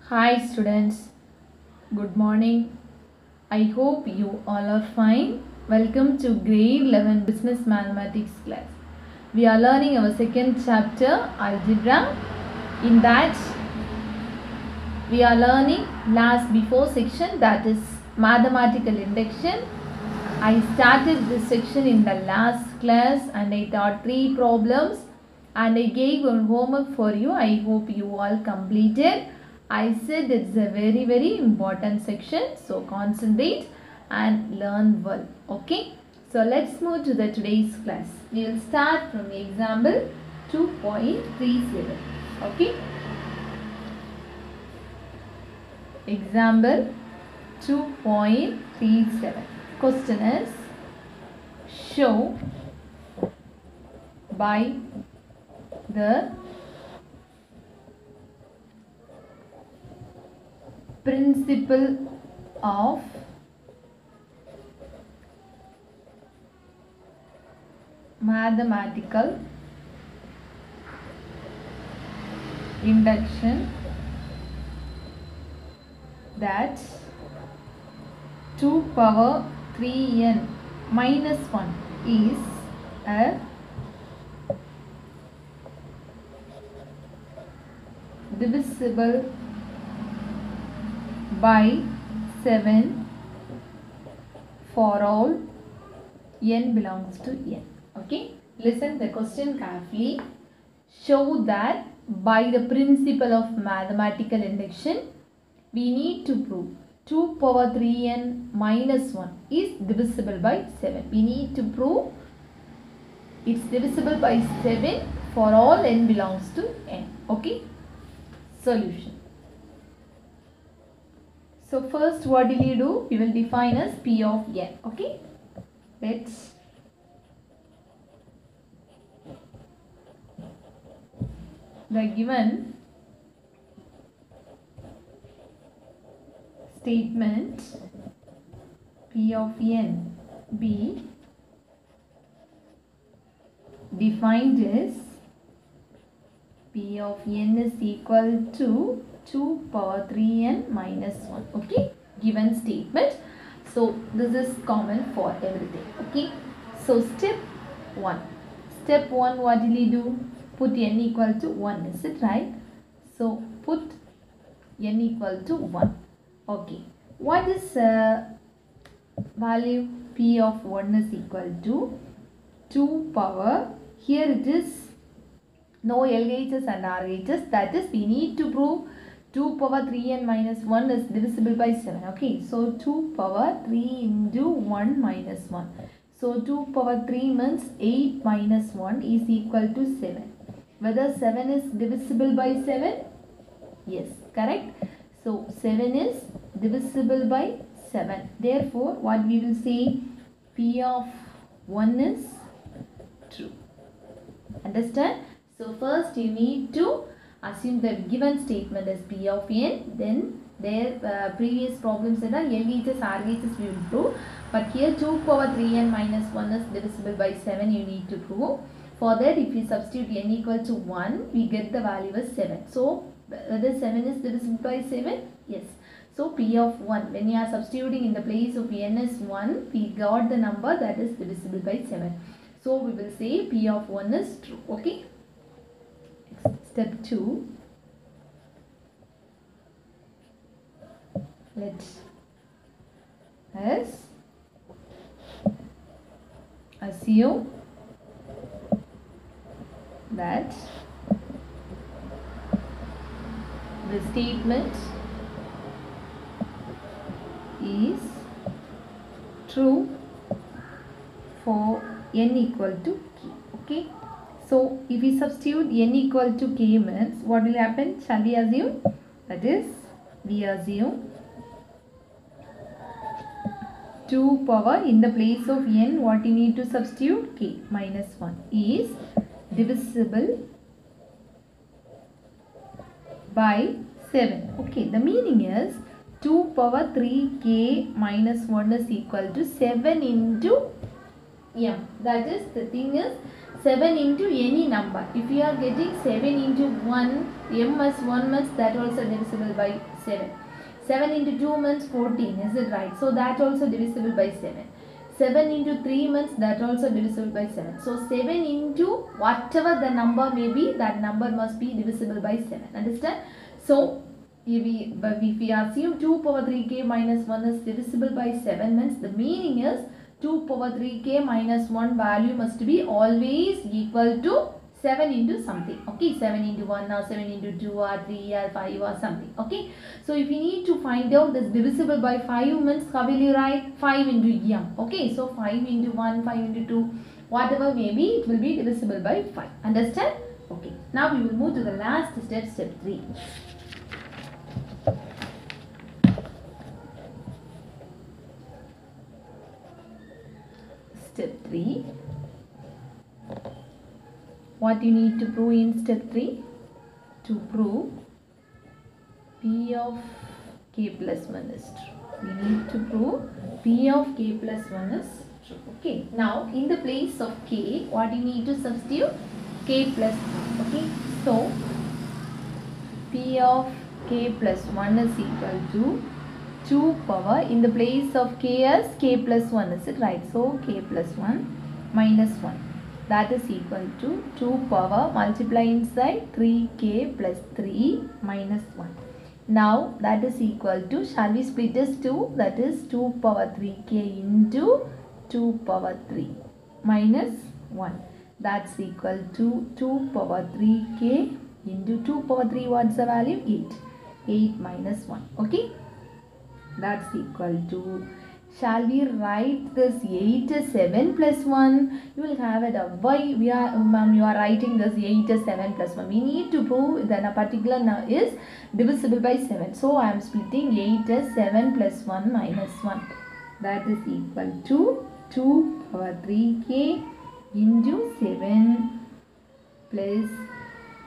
Hi students, good morning. I hope you all are fine. Welcome to grade 11 business mathematics class. We are learning our second chapter algebra. In that we are learning last before section, that is mathematical induction. I started this section in the last class and I taught 3 problems and I gave one homework for you. I hope you all completed. I said it's a very important section, so concentrate and learn well. Okay, so let's move to the today's class. We will start from example 2.37. Okay, example 2.37. Question is, show by the principle of mathematical induction that 2 power 3n minus 1 is a divisible by 7 for all n belongs to n. Okay, listen the question carefully. Show that by the principle of mathematical induction we need to prove 2 power 3n minus 1 is divisible by 7. We need to prove it's divisible by 7 for all n belongs to n. Okay, solution. So first what will you do? We will define as P of n. Okay, let's the given statement P of n be defined as P of n is equal to 2 power 3n minus 1. Okay, given statement. So this is common for everything. Okay, so step 1. Step 1, what will you do? Put n equal to 1, is it right? So put n equal to 1. Okay, what is value? P of 1 is equal to 2 power, here it is no LHS and RHS, that is we need to prove 2 power 3n minus 1 is divisible by 7. Okay, so 2 power 3 into 1 minus 1. So 2 power 3 means 8 minus 1 is equal to 7. Whether 7 is divisible by 7? Yes, correct. So 7 is divisible by 7. Therefore, what we will say? P of 1 is true. Understand? So first you need to assume the given statement as P of n, then their previous problems are LHS, RHS we will prove, but here 2 power 3n minus 1 is divisible by 7 you need to prove. For that, if you substitute n equal to 1, we get the value as 7. So whether 7 is divisible by 7? Yes. So P of 1, when you are substituting in the place of n is 1, we got the number that is divisible by 7. So we will say P of 1 is true. Okay. Step 2. Let's assume that the statement is true for n equal to k. Okay, so if we substitute n equal to k means what will happen? Shall we assume? That is, we assume 2 power in the place of n, what you need to substitute? K minus 1 is divisible by 7. Okay, the meaning is 2 power 3k minus 1 is equal to 7 into m. That is, the thing is 7 into any number. If you are getting 7 into 1, m as 1 means that also divisible by 7. 7 into 2 means 14, is it right? So that also divisible by 7. 7 into 3 means that also divisible by 7. So 7 into whatever the number may be, that number must be divisible by 7. Understand? So if we assume 2 power 3k minus 1 is divisible by 7 means the meaning is 2 power 3k minus 1 value must be always equal to 7 into something. Okay, 7 into 1 or 7 into 2 or 3 or 5 or something. Okay, so if you need to find out this divisible by 5 means how will you write? 5 into m. Okay, so 5 into 1, 5 into 2, whatever may be, it will be divisible by 5. Understand? Okay, now we will move to the last step, step 3. Step 3. What you need to prove in step 3? To prove P of k plus 1 is true. We need to prove P of k plus 1 is true. Okay. Now, in the place of k, what you need to substitute? K plus 1. Okay. So, P of k plus 1 is equal to 2 power, in the place of k as k plus 1, is it right? So, k plus 1 minus 1. That is equal to 2 power, multiply inside 3k plus 3 minus 1. Now that is equal to, shall we split as 2? That is 2 power 3k into 2 power 3 minus 1. That's equal to 2 power 3k into 2 power 3, what's the value? 8. 8 minus 1. Okay. That's equal to, shall we write this 8 as 7 plus 1? You will have it. Why you are writing this 8 as 7 plus 1? We need to prove that a particular number is divisible by 7. So I am splitting 8 as 7 plus 1 minus 1. That is equal to 2 power 3k into 7 plus,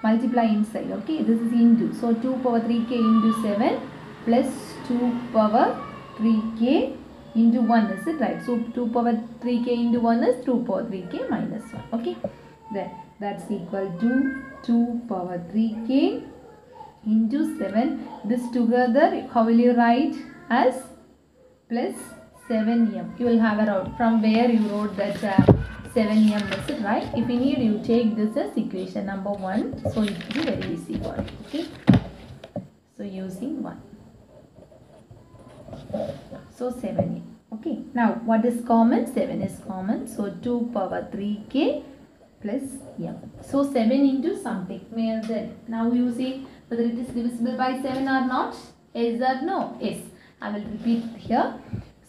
multiply inside. Okay, this is into. So 2 power 3k into 7 plus 2 power 3k into 1, is it right? So 2 power 3k into 1 is 2 power 3k minus 1. Okay, then that's equal to 2 power 3k into 7. This together, how will you write? As plus 7m. You will have a route from where you wrote that 7m, is it right? If you need, you take this as equation number 1. So it will be very easy for you. Okay, so using 1. So 7m. Okay, now what is common? 7 is common. So 2 power 3k plus m. So 7 into something. Now you see whether it is divisible by 7 or not. Yes or no? Yes. I will repeat here.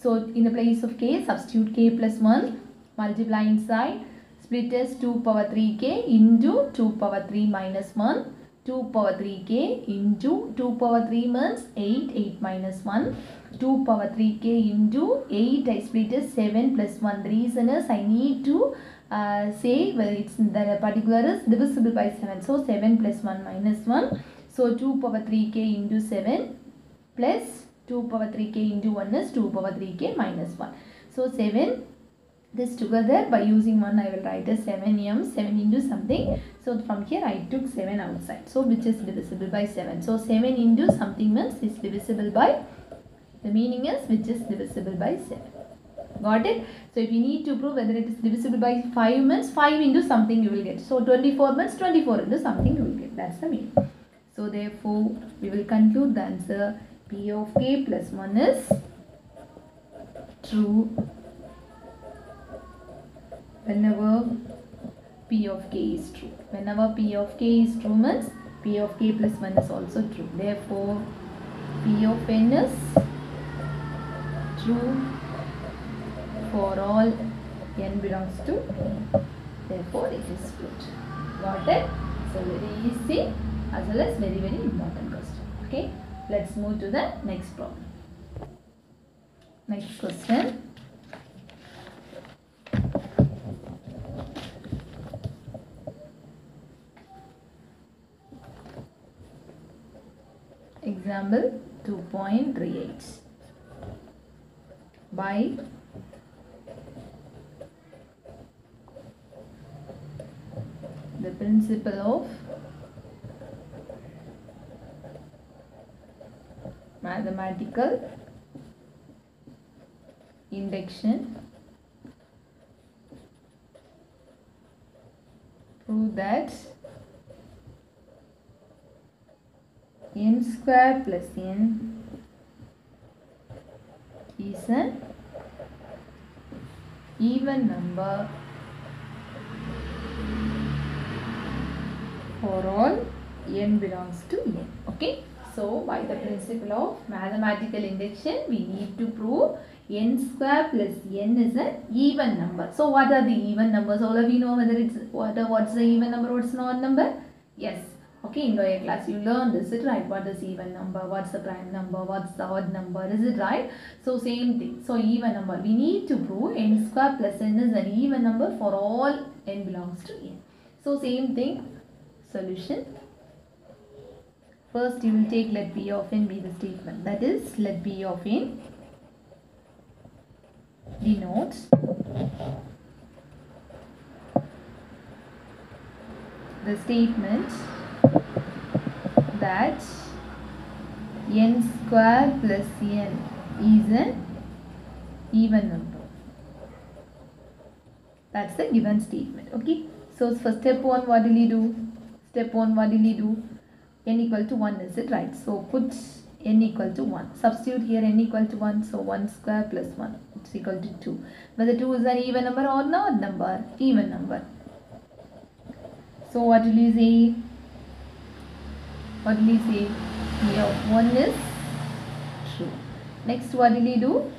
So in the place of k, substitute k plus 1. Multiply inside. Split as 2 power 3k into 2 power 3 minus 1. 2 power 3k into 2 power 3 means 8, 8 minus 1. 2 power 3k into 8, I split as 7 plus 1. The reason is I need to say well, it's the particular is divisible by 7. So 7 plus 1 minus 1. So 2 power 3k into 7 plus 2 power 3k into 1 is 2 power 3k minus 1. So 7. This together by using 1 I will write as 7m, 7 into something. So from here I took 7 outside. So which is divisible by 7. So 7 into something means is divisible by, the meaning is which is divisible by 7. Got it? So if you need to prove whether it is divisible by 5 means 5 into something you will get. So 24 means 24 into something you will get. That's the meaning. So therefore we will conclude the answer P of k plus 1 is true whenever P of k is true. Whenever P of k is true means P of k plus 1 is also true. Therefore, P of n is true for all n belongs to P. Therefore, it is good. Got it? So, very easy as well as very, very important question. Okay. Let's move to the next problem. Next question. Example 2.38. By principle of mathematical induction, prove that n square plus n is an even number for all n belongs to n. Okay, so by the principle of mathematical induction, we need to prove n square plus n is an even number. So what are the even numbers? All of you know whether it's what's the even number, what's the odd number? Yes. Okay, in your class you learned this, it right? What is even number? What's the prime number? What's the odd number? Is it right? So same thing. So even number, we need to prove n square plus n is an even number for all n belongs to n. So same thing. Solution. First you will take let P of n be the statement. That is, let P of n denotes the statement that n square plus n is an even number. That's the given statement. Okay. So for step 1, what will you do? Step 1, what will you do? N equal to 1, is it right? So put n equal to 1. Substitute here n equal to 1. So 1 square plus 1, it's equal to 2. Whether 2 is an even number or an odd number? Even number. So what will you say? What will you say? P of 1 is true. Next, what will you do?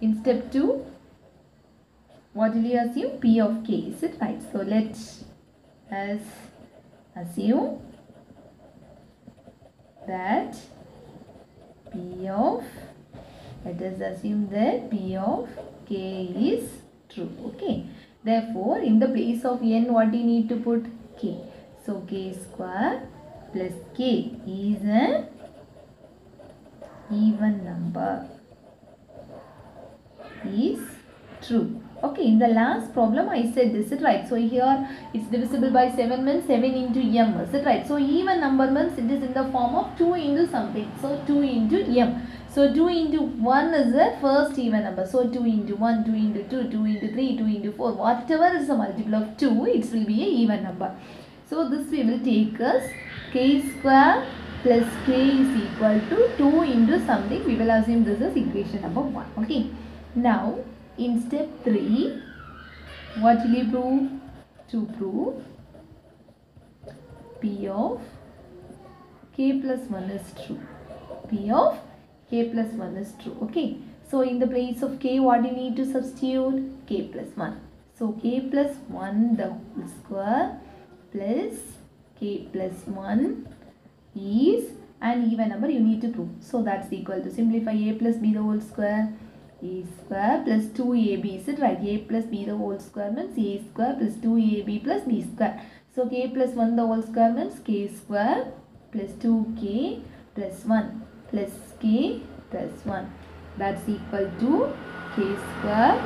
In step 2, what will you assume? P of k, is it right? So let us assume that P of, let us assume that P of k is true. Okay. Therefore, in the place of n, what do you need to put? K. So k square plus k is an even number is true. Okay, in the last problem I said this, is it right? So here it's divisible by 7 means 7 into m, is it right? So even number means it is in the form of 2 into something. So 2 into m. So 2 into 1 is the first even number. So 2 into 1, 2 into 2, 2 into 3, 2 into 4. Whatever is the multiple of 2, it will be a even number. So this we will take as k square plus k is equal to 2 into something. We will assume this is equation number 1. Okay. Now in step 3, what will you prove? To prove P of k plus 1 is true. P of k plus 1 is true. Okay. So in the place of k, what do you need to substitute? K plus 1. So k plus 1 the whole square plus k plus 1 is an even number you need to prove. So that's equal to, simplify a plus b the whole square, a square plus 2ab, is it right? A plus b the whole square means a square plus 2ab plus b square. So k plus 1 the whole square means k square plus 2k plus 1 plus k plus 1. That's equal to k square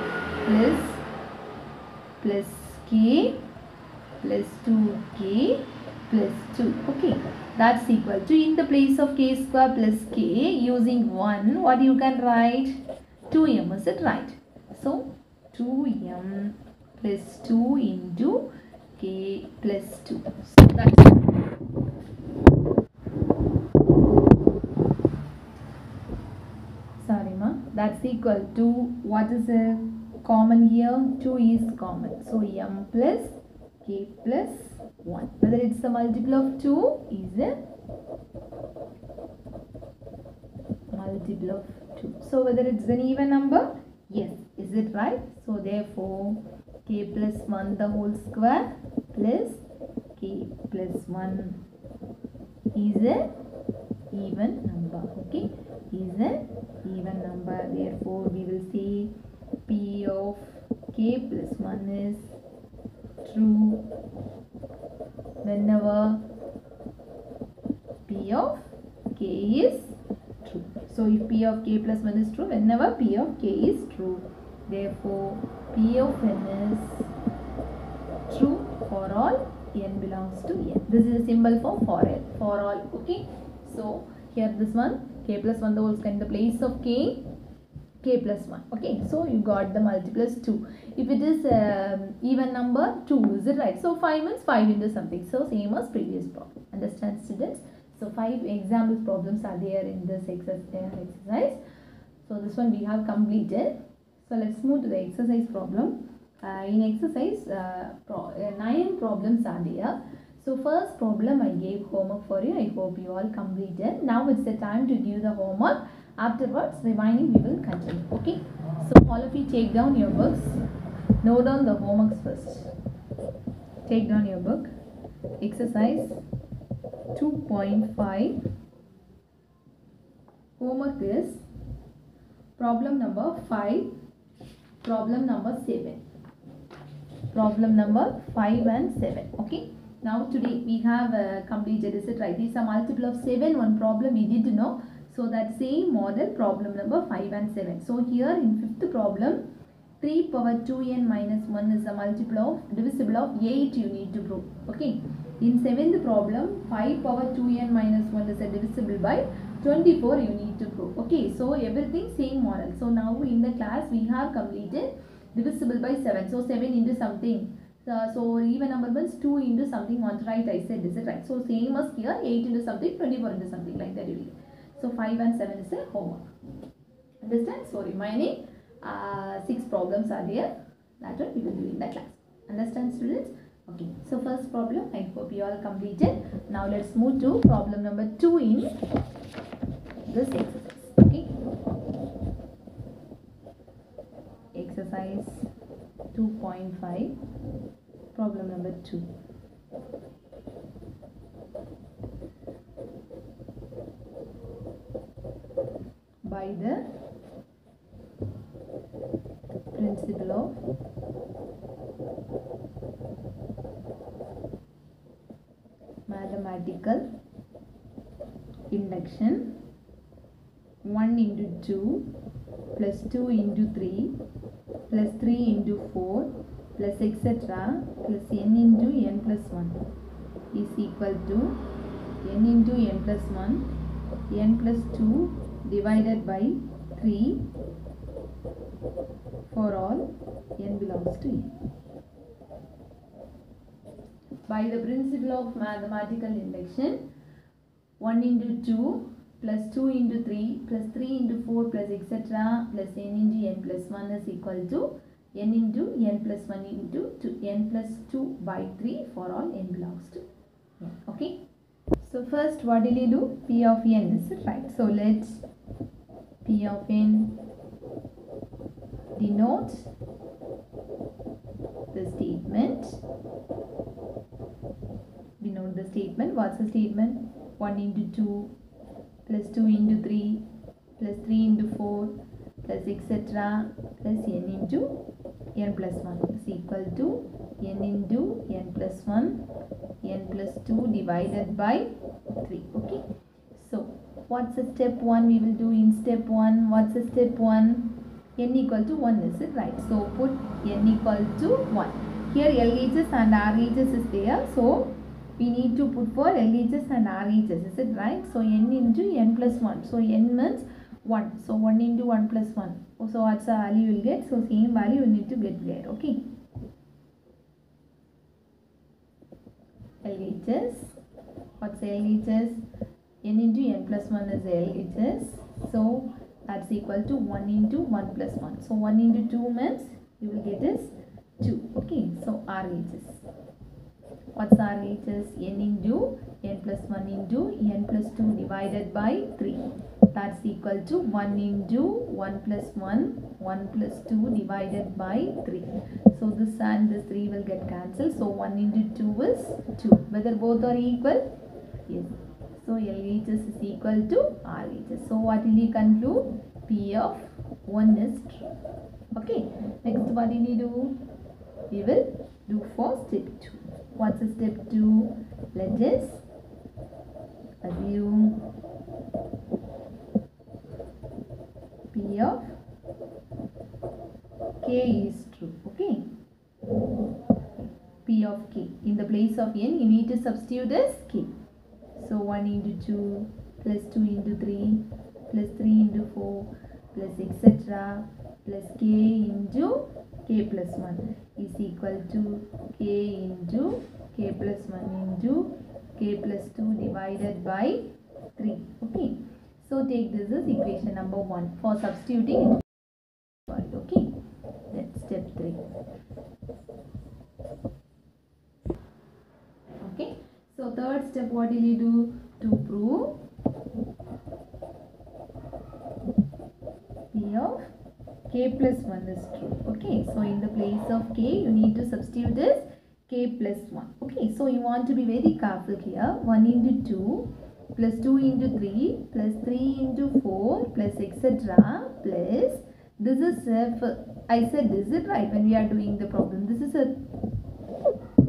plus k plus 2k plus 2. Okay. That's equal to, in the place of k square plus k, using 1, what you can write? 2m, is it right? So 2m plus 2 into k plus 2. So that's that's equal to, what is a common here? 2 is common. So m plus k plus 1. Whether it's a multiple of 2 is a multiple of 2. So whether it's an even number? Yes. Is it right? So therefore k plus 1 the whole square plus k plus 1 is a even number. Okay. Is a even number. Therefore we will say P of k plus 1 is true whenever P of k is true. So if P of k plus 1 is true whenever P of k is true. Therefore P of n is true for all n belongs to n. This is a symbol for n, for all. Okay. So here this one, k plus 1 the whole square in the place of k plus 1. Okay, so you got the multiplus 2. If it is even number, 2, is it right? So 5 means 5 into something. So same as previous problem. Understand, students? So 5 example problems are there in this exercise. So this one we have completed. So let's move to the exercise problem. In exercise, 9 problems are there. So first problem I gave homework for you. I hope you all completed. Now it's the time to give the homework. Afterwards, remaining we will continue. Okay. So all of you take down your books. Note down the homeworks first. Take down your book. Exercise 2.5. Homework is problem number 5, problem number 7. Problem number 5 and 7. Okay. Now today we have completed, is it right? These are multiple of 7. One problem we did know. So that same model, problem number 5 and 7. So here in fifth problem, 3 power 2n minus 1 is a multiple of, divisible of 8 you need to prove. Okay. In seventh problem, 5 power 2n minus 1 is a divisible by 24 you need to prove. Okay. So everything same model. So now in the class we have completed divisible by 7. So 7 into something. So even number means 2 into something once, right? I said, is it right? So same as here, 8 into something, 24 into something, like that you will. So 5 and 7 is the homework. Understand? So remaining 6 problems are there. That one we will do in the class. Understand, students? Okay. So first problem, I hope you all completed. Now let's move to problem number 2 in this exercise. Okay. Exercise 2.5. Problem number 2. By the principle of mathematical induction, 1 into 2 plus 2 into 3 plus 3 into 4 plus etc. plus n into n plus 1 is equal to n into n plus 1 n plus 2 divided by 3 for all n belongs to n. By the principle of mathematical induction, 1 into 2 plus 2 into 3 plus 3 into 4 plus etc. plus n into n plus 1 is equal to n into n plus 1 into 2, n plus 2 by 3 for all n belongs to n. Okay. So first what will you do? P of n, is it right? So let's P of n denotes the statement. Denote the statement. What's the statement? 1 into 2 plus 2 into 3 plus 3 into 4 plus etc. plus n into n plus 1 is equal to n into n plus 1 n plus 2 divided by 3. Okay. So what's the step 1 we will do in step 1? What's the step 1? N equal to 1, is it right? So put n equal to 1. Here LHS and RHS is there. So we need to put for LHS and RHS, is it right? So n into n plus 1. So n means 1. So 1 into 1 plus 1. So what's the value you will get? So same value you need to get there. Okay. LHS. What's LHS? N into n plus 1 is LHS. So that's equal to 1 into 1 plus 1. So 1 into 2 means you will get is 2. Okay. So RHS. What's RHS? N into n plus 1 into n plus 2 divided by 3. That's equal to 1 into 1 plus 1, 1 plus 2 divided by 3. So this and this 3 will get cancelled. So 1 into 2 is 2. Whether both are equal? Yes. So LHS is equal to RHS. So what will you conclude? P of 1 is true. Okay. Next what will you do? We will do for step 2. What's the step 2? Let us assume P of K is true. Okay. P of K. In place of n, you need to substitute as k. So 1 into 2 plus 2 into 3 plus 3 into 4 plus etc. plus k into k plus 1 is equal to k into k plus 1 into k plus 2 divided by 3. Okay. So take this as equation number 1 for substituting it. Okay. That's step 3. Okay. So third step, what will you do to prove P of k plus 1 is true? Okay. So in the place of k, you need to substitute this k plus 1. Okay. So you want to be very careful here. 1 into 2 plus 2 into 3 plus 3 into 4 plus etc. plus this is I said this is right when we are doing the problem. This is a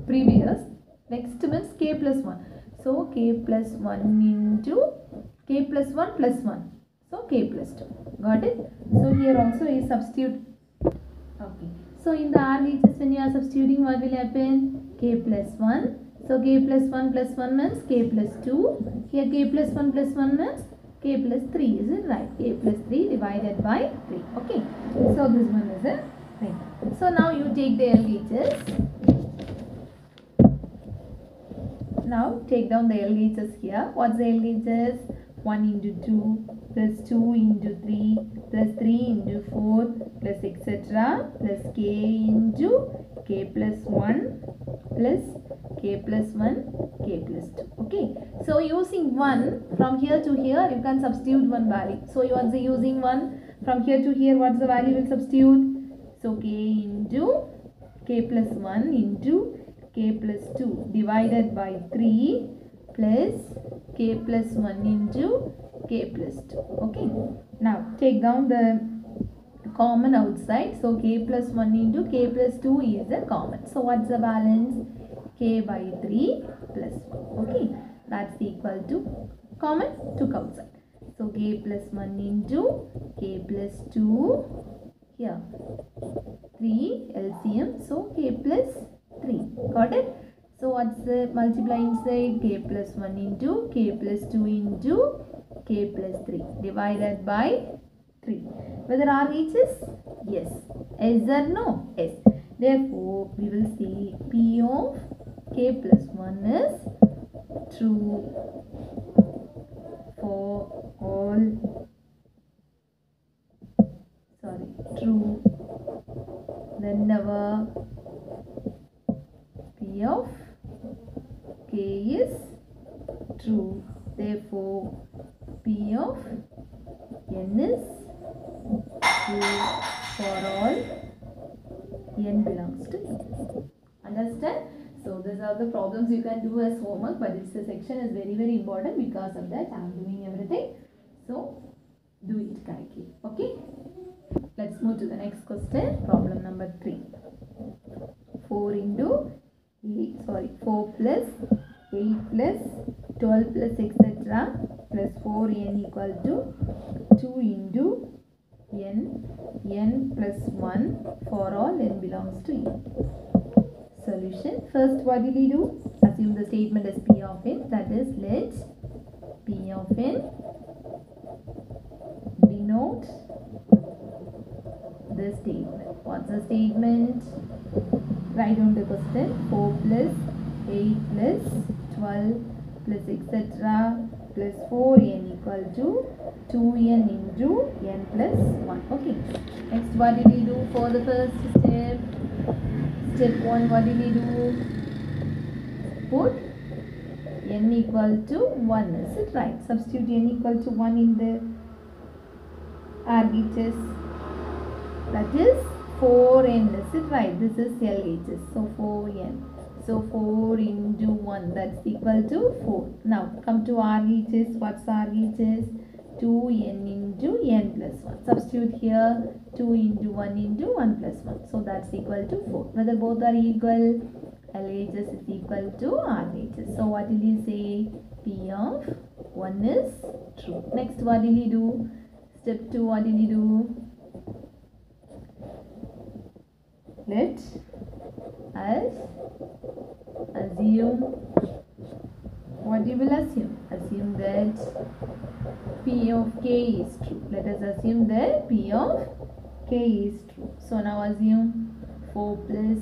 previous. Next means k plus 1. So k plus 1 into k plus 1 plus 1. So k plus 2. Got it? So here also is substitute. Okay. So in the RHS when you are substituting, what will happen? K plus 1. So k plus 1 plus 1 means k plus 2. Here k plus 1 plus 1 means k plus 3. Is it right? K plus 3 divided by 3. Okay. So this one is a right. So now you take the LHS. Now take down the LHS here. What's the LHS? 1 into 2 plus 2 into 3 plus 3 into 4 plus etc. plus k into k plus 1 plus k plus 1 k plus 2. Okay. So using 1 from here to here, you can substitute one value. So you are using 1 from here to here, what's the value will substitute? So k into k plus 1 into k plus 2 divided by 3 plus k plus 1 into k plus 2. Okay. Now take down the common outside. So k plus 1 into k plus 2 is the common. So what's the balance? K by 3 plus 1. Okay. That's equal to common took outside. So k plus 1 into k plus 2 here 3 LCM. So k plus 3. Got it? So what's the multiply inside? K plus 1 into k plus 2 into k plus 3 divided by 3. Whether RHS? Yes. Yes or no? Yes. Therefore, we will say P of k plus 1 is true for all, true whenever P of k is true. Therefore, P of n is true for all n belongs to n. Understand? So these are the problems you can do as homework, but this section is very important. Because of that, I am doing everything. So do it correctly. Okay. Let's move to the next question. Problem number 3. 4 plus 8 plus 12 plus etc. plus 4n equal to 2 into n plus 1 for all n belongs to n. Solution. First, what will we do? Assume the statement as P of n. That is, let P of n denote the statement. What's the statement? Write down the question. 4 plus 8 plus 12 plus etc. plus 4n equal to 2n into n plus 1. Okay. Next, what did we do for the first step? Step 1, what did we do? Put n equal to 1. Is it right? Substitute n equal to 1 in the RHS. That is 4n. Is it right? This is LHS. So 4n. So 4 into 1. That's equal to 4. Now come to RHS. What's RHS? 2n into n plus 1. Substitute here 2 into 1 into 1 plus 1. So that's equal to 4. Whether both are equal, LHS is equal to RHS. So what will you say? P of 1 is true. Next, what will you do? Step 2, what will you do? Let us assume, what you will assume? Assume that P of k is true. Let us assume that P of k is true. So now assume 4 plus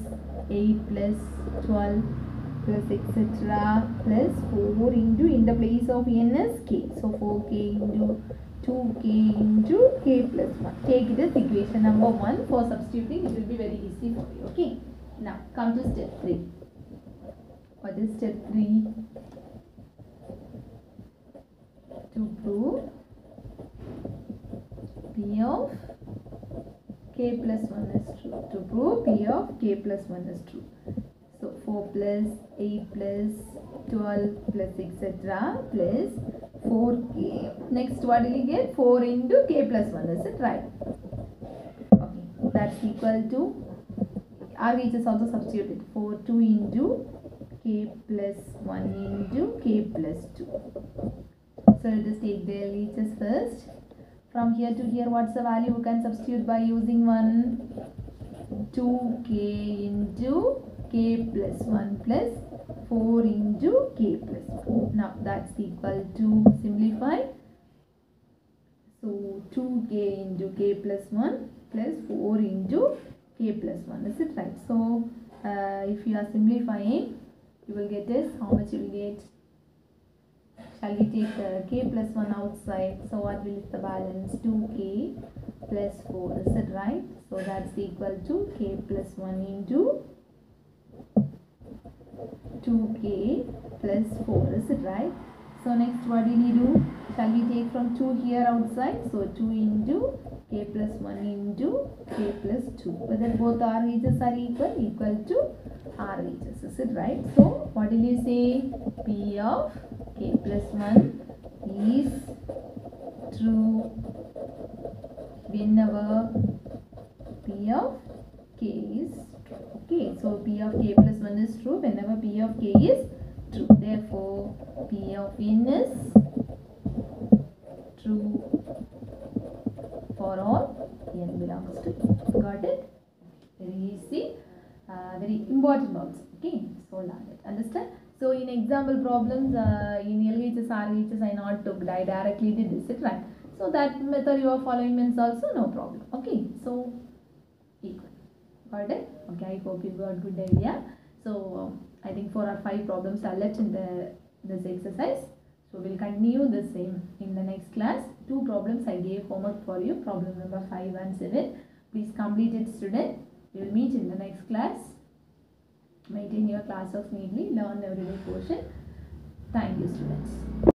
8 plus 12 plus etc. plus 4 into, in the place of n is k. So 4k into 2k into k plus 1. Take it as equation number 1. For substituting, it will be very easy for you. Okay. Now come to step 3. What is step 3? To prove P of k plus 1 is true. To prove P of k plus 1 is true. So 4 plus 8 plus 12 plus etc. plus 4k. Next, what will you get? 4 into k plus 1. Is it right? Okay. That's equal to, RHS is also substituted. 4 2 into k plus 1 into k plus 2. So let us take the LHS first. From here to here, what's the value you can substitute by using 1? 2k into k plus 1 plus 4 into k plus 1. Now that's equal to, simplify. So 2k into k plus 1 plus 4 into k plus 1. Is it right? So if you are simplifying, you will get this. How much you will get? Shall we take k plus 1 outside? So what will be the balance? 2k plus 4. Is it right? So that's equal to k plus 1 into 2k plus 4. Is it right? So next, what will you do? Shall we take from 2 here outside? So 2 into k plus 1 into k plus 2. Whether both RHS are equal to RHS. Is it right? So what will you say? P of k plus 1 is true whenever P of k is true. Okay, so P of k plus 1 is true whenever P of k is true. Therefore, P of n is true for all n belongs to n. Got it? Very easy, very important also. Okay, so learn it. Understand? So in example problems, in LHS, RHS, I not took, I directly did this, right? So that method you are following means also no problem. Okay, so equal. Got it? Okay, I hope you got good idea. So I think 4 or 5 problems are left in this exercise. So we'll continue the same in the next class. 2 problems I gave homework for you, problem number 5 and 7. Please complete it, student. We will meet in the next class. Maintain your class work neatly, learn everyday portion. Thank you, students.